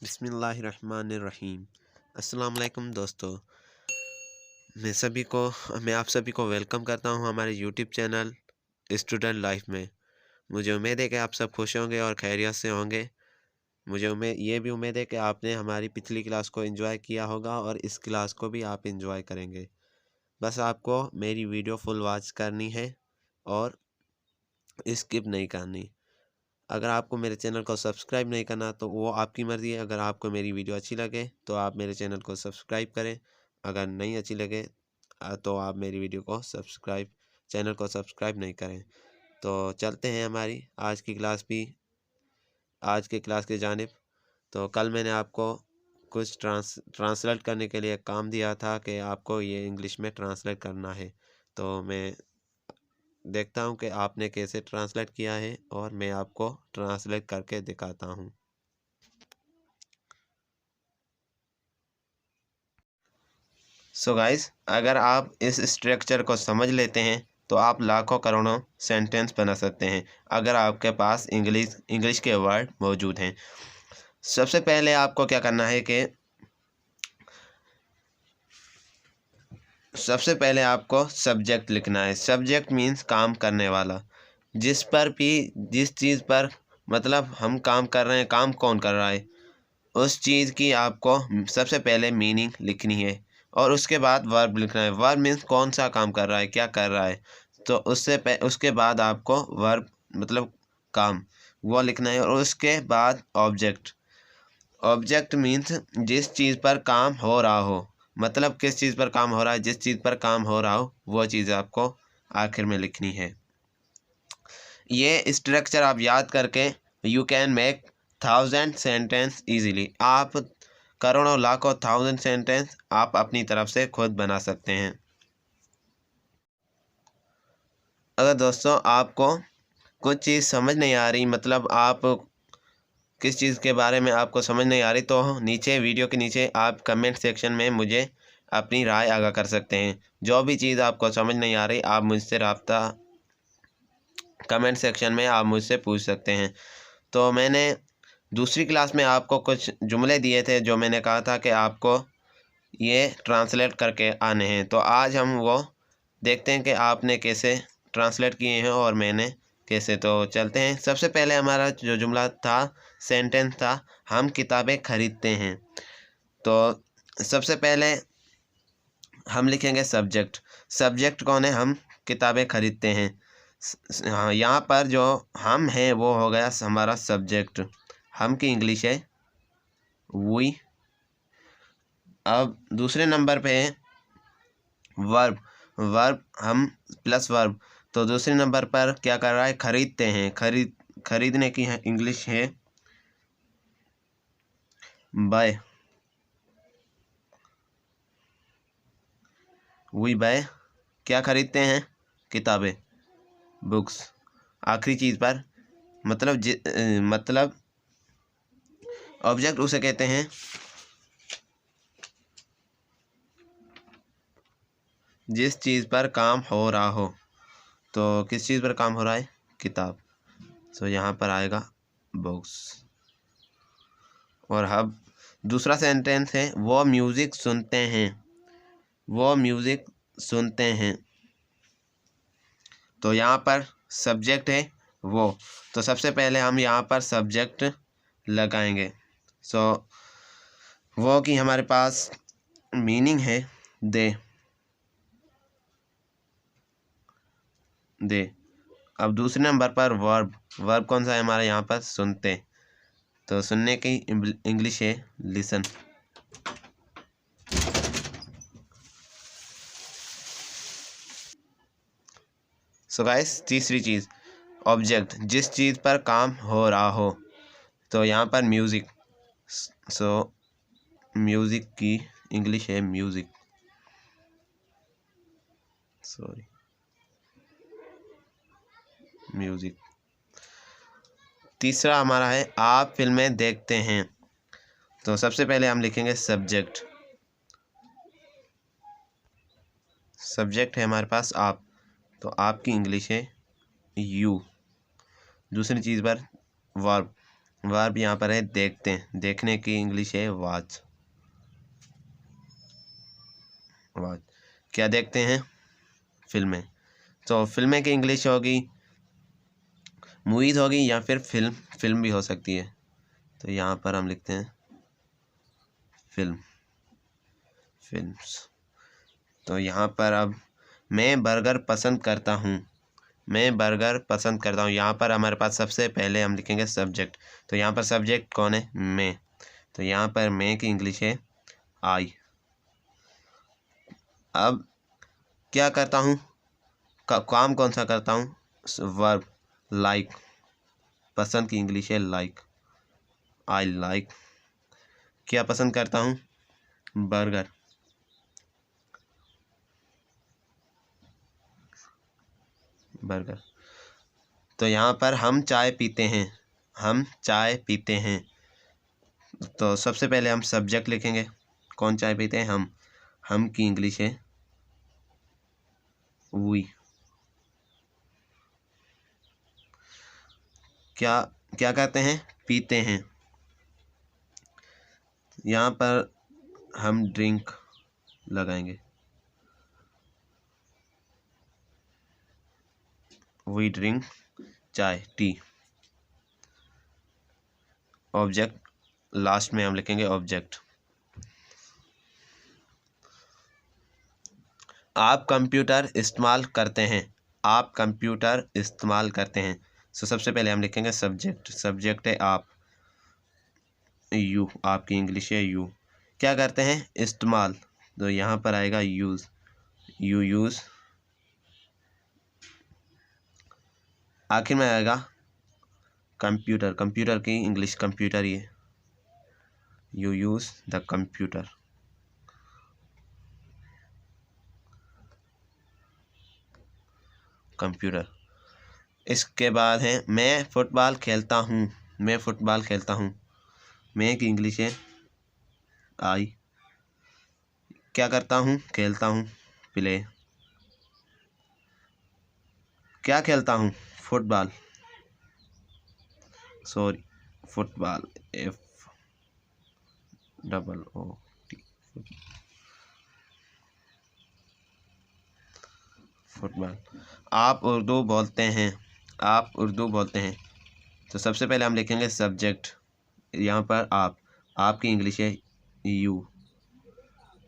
बिस्मिल्लाहिर्रहमानिर्रहीम। अस्सलाम वालेकुम दोस्तों, मैं आप सभी को वेलकम करता हूं हमारे यूट्यूब चैनल स्टूडेंट लाइफ में। मुझे उम्मीद है कि आप सब खुश होंगे और खैरियत से होंगे। ये भी उम्मीद है कि आपने हमारी पिछली क्लास को एंजॉय किया होगा और इस क्लास को भी आप एंजॉय करेंगे। बस आपको मेरी वीडियो फुल वॉच करनी है और स्किप नहीं करनी। अगर आपको मेरे चैनल को सब्सक्राइब नहीं करना तो वो आपकी मर्ज़ी है। अगर आपको मेरी वीडियो अच्छी लगे तो आप मेरे चैनल को सब्सक्राइब करें, अगर नहीं अच्छी लगे तो आप मेरी वीडियो को चैनल को सब्सक्राइब नहीं करें। तो चलते हैं हमारी आज की क्लास की जानिब। तो कल मैंने आपको कुछ ट्रांसलेट करने के लिए काम दिया था कि आपको ये इंग्लिश में ट्रांसलेट करना है। तो मैं देखता हूँ कि आपने कैसे ट्रांसलेट किया है और मैं आपको ट्रांसलेट करके दिखाता हूँ। सो गाइस, अगर आप इस स्ट्रक्चर को समझ लेते हैं तो आप लाखों करोड़ों सेंटेंस बना सकते हैं अगर आपके पास इंग्लिश के वर्ड मौजूद हैं। सबसे पहले आपको क्या करना है कि सबसे पहले आपको सब्जेक्ट लिखना है। सब्जेक्ट मीन्स काम करने वाला, जिस चीज़ पर मतलब हम काम कर रहे हैं, काम कौन कर रहा है, उस चीज़ की आपको सबसे पहले मीनिंग लिखनी है और उसके बाद वर्ब लिखना है। वर्ब मीन्स कौन सा काम कर रहा है, क्या कर रहा है। तो उसके बाद आपको वर्ब मतलब काम वो लिखना है और उसके बाद ऑब्जेक्ट। ऑब्जेक्ट मीन्स जिस चीज़ पर काम हो रहा हो, मतलब किस चीज़ पर काम हो रहा है, जिस चीज़ पर काम हो रहा हो वो चीज़ आपको आखिर में लिखनी है। ये स्ट्रक्चर आप याद करके you can make 1000 sentence easily. आप करोड़ों लाखों 1000 सेंटेंस आप अपनी तरफ से खुद बना सकते हैं। अगर दोस्तों आपको कुछ चीज़ समझ नहीं आ रही, मतलब आप किस चीज़ के बारे में आपको समझ नहीं आ रही, तो नीचे वीडियो के नीचे आप कमेंट सेक्शन में मुझे अपनी राय आगाह कर सकते हैं। जो भी चीज़ आपको समझ नहीं आ रही आप मुझसे कमेंट सेक्शन में आप मुझसे पूछ सकते हैं। तो मैंने दूसरी क्लास में आपको कुछ जुमले दिए थे जो मैंने कहा था कि आपको ये ट्रांसलेट करके आने हैं। तो आज हम वो देखते हैं कि आपने कैसे ट्रांसलेट किए हैं और मैंने कैसे। तो चलते हैं। सबसे पहले हमारा जो जुमला था, सेंटेंस था, हम किताबें खरीदते हैं। तो सबसे पहले हम लिखेंगे सब्जेक्ट। सब्जेक्ट कौन है, हम किताबें खरीदते हैं। हाँ, यहाँ पर जो हम हैं वो हो गया हमारा सब्जेक्ट। हम की इंग्लिश है वी। अब दूसरे नंबर पे है वर्ब। वर्ब हम प्लस वर्ब। तो दूसरे नंबर पर क्या कर रहा है, खरीदते हैं। खरीदने की है इंग्लिश है बाय। वी बाय क्या खरीदते हैं, किताबें, बुक्स। आखिरी चीज़ पर मतलब ऑब्जेक्ट उसे कहते हैं जिस चीज़ पर काम हो रहा हो। तो किस चीज़ पर काम हो रहा है, किताब। तो यहाँ पर आएगा बुक्स। और अब दूसरा सेंटेंस है वो म्यूज़िक सुनते हैं। वो म्यूज़िक सुनते हैं। तो यहाँ पर सब्जेक्ट है वो। तो सबसे पहले हम यहाँ पर सब्जेक्ट लगाएंगे। सो वो की हमारे पास मीनिंग है दे। अब दूसरे नंबर पर वर्ब। वर्ब कौन सा है हमारा, यहाँ पर सुनते। तो सुनने की इंग्लिश है लिसन। सो गाइस, तीसरी चीज़ ऑब्जेक्ट, जिस चीज़ पर काम हो रहा हो। तो यहाँ पर म्यूज़िक। सो म्यूज़िक की इंग्लिश है म्यूज़िक। Sorry, music. तीसरा हमारा है आप फिल्में देखते हैं। तो सबसे पहले हम लिखेंगे सब्जेक्ट। सब्जेक्ट है हमारे पास आप। तो आपकी इंग्लिश है यू। दूसरी चीज़ पर वर्ब। वर्ब यहाँ पर है देखते हैं, देखने की इंग्लिश है वॉच। वॉच क्या देखते हैं? फिल्में। तो फिल्में की इंग्लिश होगी मूवीज़ होगी, या फिर फिल्म भी हो सकती है। तो यहाँ पर हम लिखते हैं फिल्म्स। तो यहाँ पर अब मैं बर्गर पसंद करता हूँ, मैं बर्गर पसंद करता हूँ। यहाँ पर हमारे पास सबसे पहले हम लिखेंगे सब्जेक्ट। तो यहाँ पर सब्जेक्ट कौन है? मैं। तो यहाँ पर मैं की इंग्लिश है आई। अब क्या करता हूँ? काम कौन सा करता हूँ? Verb like. पसंद की इंग्लिश है लाइक, आई लाइक। क्या पसंद करता हूँ? बर्गर। बर्गर। तो यहाँ पर हम चाय पीते हैं, हम चाय पीते हैं। तो सबसे पहले हम सब्जेक्ट लिखेंगे, कौन चाय पीते हैं? हम की इंग्लिश है वी। क्या क्या कहते हैं? पीते हैं। यहाँ पर हम ड्रिंक लगाएंगे, वी ड्रिंक चाय, टी। ऑब्जेक्ट लास्ट में हम लिखेंगे ऑब्जेक्ट। आप कंप्यूटर इस्तेमाल करते हैं, आप कंप्यूटर इस्तेमाल करते हैं। तो सबसे पहले हम लिखेंगे सब्जेक्ट, सब्जेक्ट है आप, यू। आपकी इंग्लिश है यू। क्या करते हैं? इस्तेमाल। तो यहाँ पर आएगा यूज़, यू यूज़। आखिर में आएगा कंप्यूटर, कंप्यूटर की इंग्लिश कंप्यूटर ही है, you use the computer. Computer. इसके बाद है मैं फुटबॉल खेलता हूँ, मैं फुटबॉल खेलता हूँ। मैं की इंग्लिश है आई। क्या करता हूँ? खेलता हूँ, प्ले। क्या खेलता हूँ? Football, sorry football, F double O T, football. आप उर्दू बोलते हैं, आप उर्दू बोलते हैं। तो सबसे पहले हम लिखेंगे सब्जेक्ट, यहाँ पर आप की इंग्लिश है यू,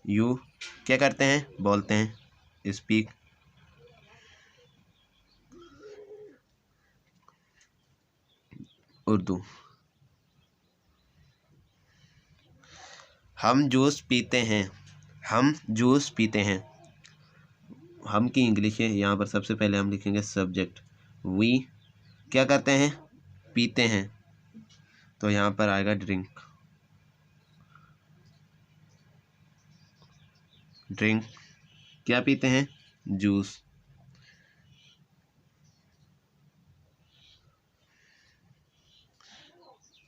यू। क्या करते हैं? बोलते हैं, स्पीक। उर्दू। हम जूस पीते हैं, हम जूस पीते हैं। हम की इंग्लिश है यहाँ पर सबसे पहले हम लिखेंगे सब्जेक्ट, वी। क्या करते हैं? पीते हैं। तो यहाँ पर आएगा ड्रिंक, ड्रिंक। क्या पीते हैं? Juice,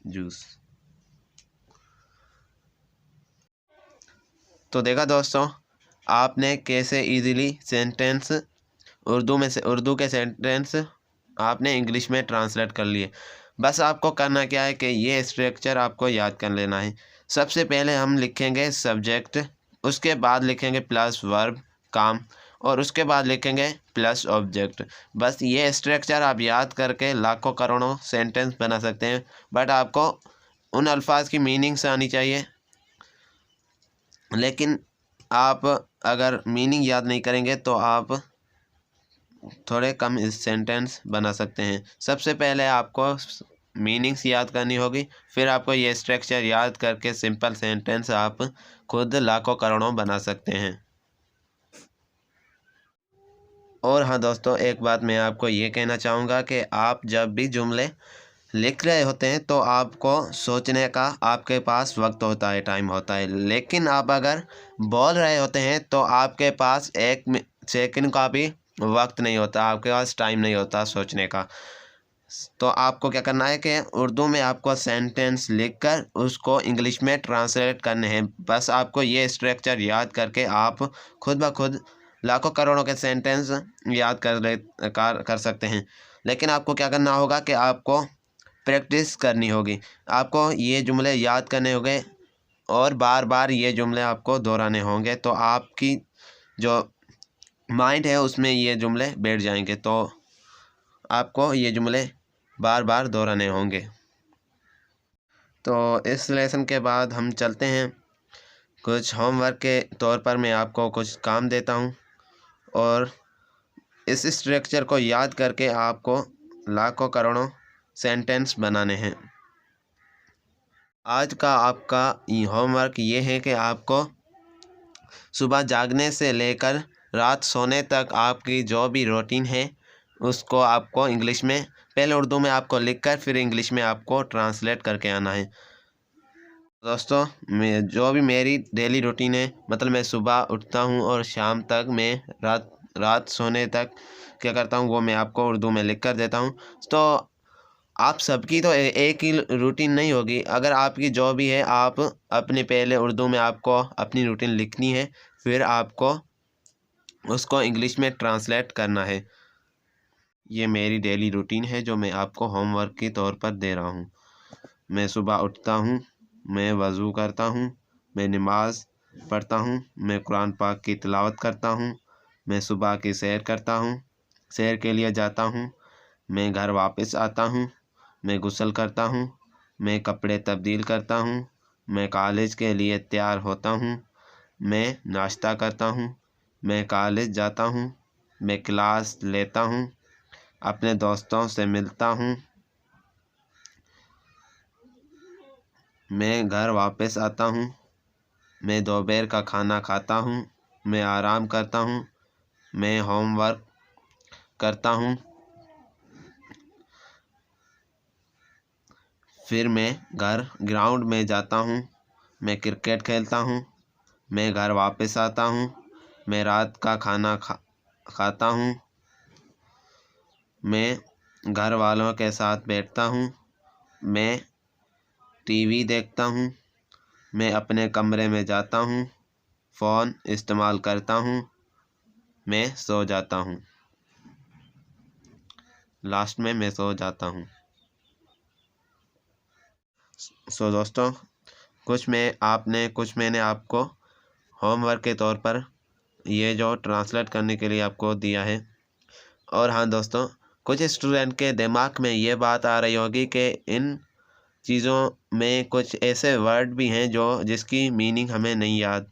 juice. तो देखा दोस्तों, आपने कैसे इजीली सेंटेंस उर्दू के सेंटेंस आपने इंग्लिश में ट्रांसलेट कर लिए। बस आपको करना क्या है कि ये स्ट्रक्चर आपको याद कर लेना है। सबसे पहले हम लिखेंगे सब्जेक्ट, उसके बाद लिखेंगे प्लस वर्ब काम, और उसके बाद लिखेंगे प्लस ऑब्जेक्ट। बस ये स्ट्रक्चर आप याद करके लाखों करोड़ों सेंटेंस बना सकते हैं। बट आपको उन अल्फाज की मीनिंग्स आनी चाहिए। लेकिन आप अगर मीनिंग याद नहीं करेंगे तो आप थोड़े कम सेंटेंस बना सकते हैं। सबसे पहले आपको मीनिंग्स याद करनी होगी, फिर आपको ये स्ट्रक्चर याद करके सिंपल सेंटेंस आप खुद लाखों करोड़ों बना सकते हैं। और हाँ दोस्तों, एक बात मैं आपको ये कहना चाहूँगा कि आप जब भी जुमले लिख रहे होते हैं तो आपको सोचने का आपके पास वक्त होता है, टाइम होता है। लेकिन आप अगर बोल रहे होते हैं तो आपके पास एक सेकंड का भी वक्त नहीं होता, आपके पास टाइम नहीं होता सोचने का। तो आपको क्या करना है कि उर्दू में आपको सेंटेंस लिखकर उसको इंग्लिश में ट्रांसलेट करने हैं। बस आपको ये स्ट्रक्चर याद करके आप खुद ब खुद लाखों करोड़ों के सेंटेंस याद कर सकते हैं। लेकिन आपको क्या करना होगा कि आपको प्रैक्टिस करनी होगी। आपको ये जुमले याद करने होंगे और बार बार ये जुमले आपको दोहराने होंगे, तो आपकी जो माइंड है उसमें ये जुमले बैठ जाएंगे। तो आपको ये जुमले बार बार दोहराने होंगे। तो इस लेसन के बाद हम चलते हैं कुछ होमवर्क के तौर पर। मैं आपको कुछ काम देता हूँ और इस स्ट्रक्चर को याद करके आपको लाखों करोड़ों सेंटेंस बनाने हैं। आज का आपका होमवर्क ये है कि आपको सुबह जागने से लेकर रात सोने तक आपकी जो भी रूटीन है उसको आपको इंग्लिश में, पहले उर्दू में आपको लिखकर फिर इंग्लिश में आपको ट्रांसलेट करके आना है। दोस्तों, मैं जो भी मेरी डेली रूटीन है, मतलब मैं सुबह उठता हूँ और शाम तक मैं रात सोने तक क्या करता हूँ वो मैं आपको उर्दू में लिख कर देता हूँ। तो आप सबकी तो एक ही रूटीन नहीं होगी। अगर आपकी जो भी है, आप अपने पहले उर्दू में आपको अपनी रूटीन लिखनी है, फिर आपको उसको इंग्लिश में ट्रांसलेट करना है। ये मेरी डेली रूटीन है जो मैं आपको होमवर्क के तौर पर दे रहा हूँ। मैं सुबह उठता हूँ, मैं वज़ू करता हूँ, मैं नमाज़ पढ़ता हूँ, मैं कुरान पाक की तिलावत करता हूँ, मैं सुबह की सैर करता हूँ, सैर के लिए जाता हूँ, मैं घर वापस आता हूँ, मैं गुस्ल करता हूँ, मैं कपड़े तब्दील करता हूँ, मैं कॉलेज के लिए तैयार होता हूँ, मैं नाश्ता करता हूँ, मैं कॉलेज जाता हूँ, मैं क्लास लेता हूँ, अपने दोस्तों से मिलता हूँ, मैं घर वापस आता हूँ, मैं दोपहर का खाना खाता हूँ, मैं आराम करता हूँ, मैं होमवर्क करता हूँ, फिर मैं ग्राउंड में जाता हूँ, मैं क्रिकेट खेलता हूँ, मैं घर वापस आता हूँ, मैं रात का खाना खाता हूँ, मैं घर वालों के साथ बैठता हूँ, मैं टीवी देखता हूँ, मैं अपने कमरे में जाता हूँ, फ़ोन इस्तेमाल करता हूँ, मैं सो जाता हूँ। लास्ट में मैं सो जाता हूँ। सो दोस्तों, कुछ मैंने आपको होमवर्क के तौर पर ये जो ट्रांसलेट करने के लिए आपको दिया है। और हाँ दोस्तों, कुछ स्टूडेंट के दिमाग में ये बात आ रही होगी कि इन चीज़ों में कुछ ऐसे वर्ड भी हैं जिसकी मीनिंग हमें नहीं याद।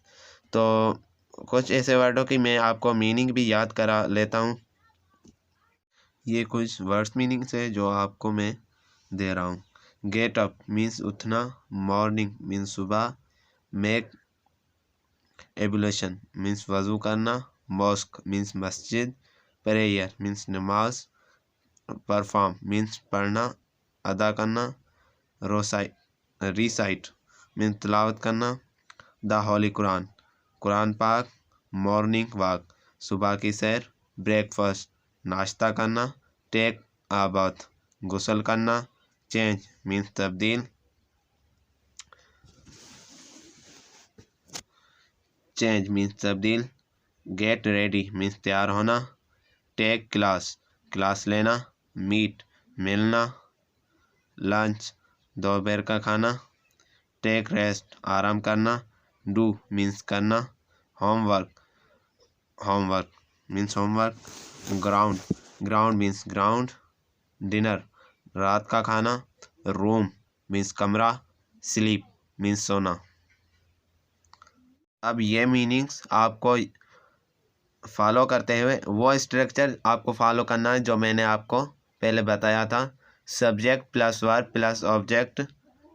तो कुछ ऐसे वर्डों की मैं आपको मीनिंग भी याद करा लेता हूँ। ये कुछ वर्ड्स मीनिंग्स है जो आपको मैं दे रहा हूँ। गेट अप मीन्स उठना, मॉर्निंग मीन्स सुबह, मेक एबुलेशन मीन्स वज़ू करना, मॉस्क मीन्स मस्जिद, प्रेयर मीन्स नमाज, परफॉर्म मीन्स पढ़ना, अदा करना, रिसाइट मीन्स तिलावत करना, द होली कुरान कुरान पाक, मॉर्निंग वॉक सुबह की सैर, ब्रेकफास्ट नाश्ता करना, टेक आ बाथ गुस्ल करना, चेंज मीन्स तब्दील, गेट रेडी मीन्स तैयार होना, टेक क्लास लेना, मीट मिलना, लंच दोपहर का खाना, टेक रेस्ट आराम करना, डू मीन्स करना, homework means homework, ground means ground, dinner रात का खाना, रूम मीन्स कमरा, स्लीप मीन्स सोना। अब ये मीनिंग्स आपको फॉलो करते हुए वो स्ट्रक्चर आपको फॉलो करना है जो मैंने आपको पहले बताया था। Subject plus verb plus object,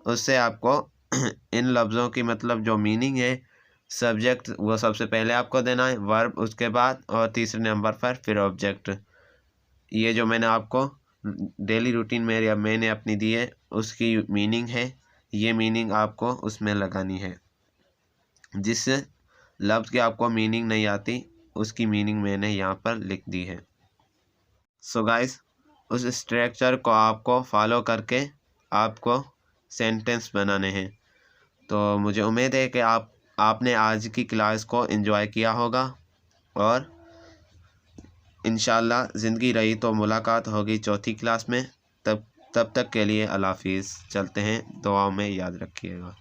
उससे आपको इन लफ्ज़ों की मतलब जो मीनिंग है, सब्जेक्ट वो सबसे पहले आपको देना है, वर्ब उसके बाद, और तीसरे नंबर पर फिर ऑब्जेक्ट। ये जो मैंने आपको डेली रूटीन मैंने अपनी दी है उसकी मीनिंग है, ये मीनिंग आपको उसमें लगानी है। जिस लफ्ज़ की आपको मीनिंग नहीं आती उसकी मीनिंग मैंने यहाँ पर लिख दी है। सो गाइस, उस स्ट्रक्चर को आपको फॉलो करके आपको सेंटेंस बनाने हैं। तो मुझे उम्मीद है कि आपने आज की क्लास को एंजॉय किया होगा, और इंशाल्लाह ज़िंदगी रही तो मुलाकात होगी चौथी क्लास में। तब तब तक के लिए अल्लाह हाफिज़। चलते हैं, दुआओं में याद रखिएगा।